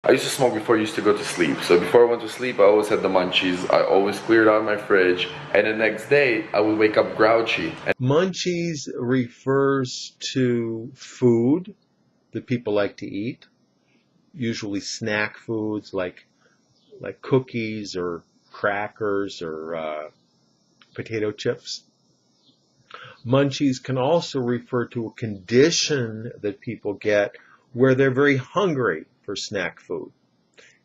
I used to smoke before I used to go to sleep. So before I went to sleep, I always had the munchies. I always cleared out my fridge. And the next day, I would wake up grouchy. Munchies refers to food that people like to eat, usually snack foods like cookies or crackers or potato chips. Munchies can also refer to a condition that people get where they're very hungry for snack food.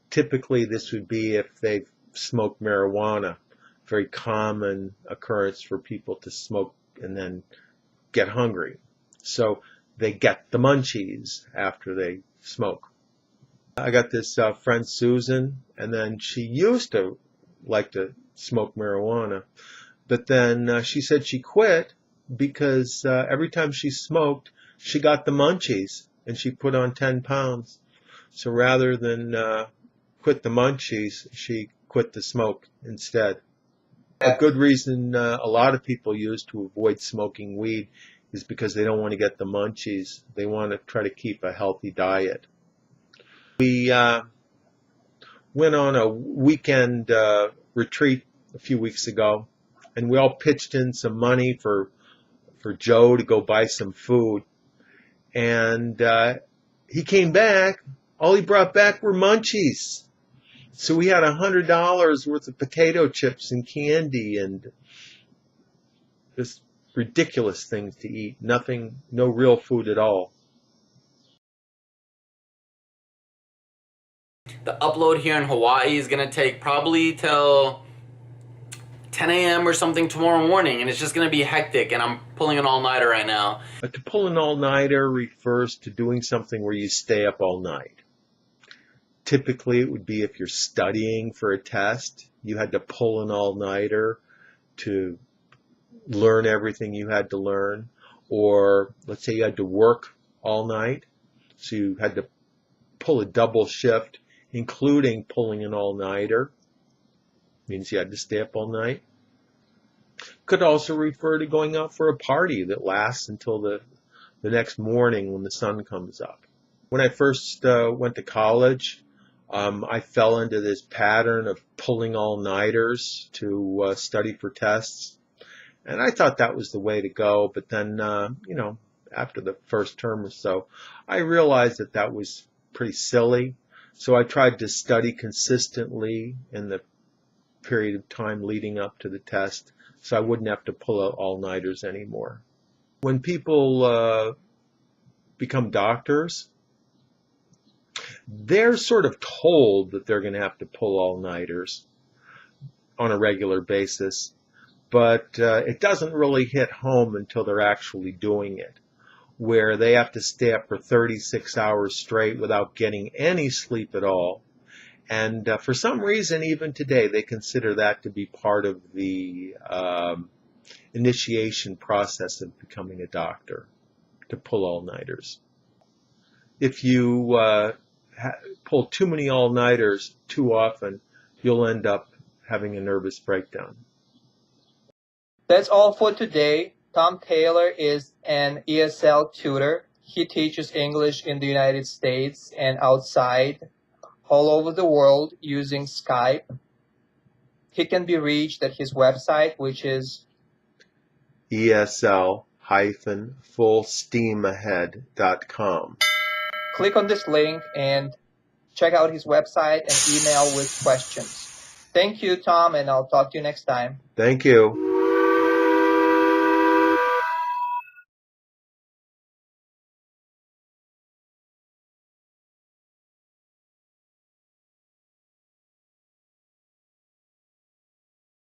Typically, this would be if they've smoked marijuana, very common occurrence for people to smoke and then get hungry. So they get the munchies after they smoke. I got this friend Susan, and then she used to like to smoke marijuana, but then she said she quit because every time she smoked, she got the munchies, and she put on 10 pounds. So rather than quit the munchies, she quit the smoke instead. A good reason a lot of people use to avoid smoking weed is because they don't want to get the munchies. They want to try to keep a healthy diet. We went on a weekend retreat a few weeks ago, and we all pitched in some money for Joe to go buy some food. And he came back. All he brought back were munchies. So we had $100 worth of potato chips and candy and just ridiculous things to eat. Nothing, no real food at all. The upload here in Hawaii is going to take probably till 10 a.m. or something tomorrow morning, and it's just going to be hectic, and I'm pulling an all-nighter right now. To pull an all-nighter refers to doing something where you stay up all night. Typically, it would be if you're studying for a test, you had to pull an all-nighter to learn everything you had to learn. Or let's say you had to work all night, so you had to pull a double shift, including pulling an all-nighter. Means you had to stay up all night. Could also refer to going out for a party that lasts until the next morning when the sun comes up. When I first went to college, I fell into this pattern of pulling all-nighters to study for tests. And I thought that was the way to go. But then, after the first term or so, I realized that that was pretty silly. So I tried to study consistently in the period of time leading up to the test, so I wouldn't have to pull out all-nighters anymore. When people become doctors, they're sort of told that they're going to have to pull all-nighters on a regular basis, but it doesn't really hit home until they're actually doing it, where they have to stay up for 36 hours straight without getting any sleep at all. And for some reason, even today, they consider that to be part of the initiation process of becoming a doctor, to pull all-nighters. If you pull too many all-nighters too often, you'll end up having a nervous breakdown. That's all for today. Tom Taylor is an ESL tutor. He teaches English in the United States and outside, all over the world using Skype. He can be reached at his website, which is ESL-fullsteamahead.com. Click on this link and check out his website and email with questions. Thank you, Tom, and I'll talk to you next time. Thank you.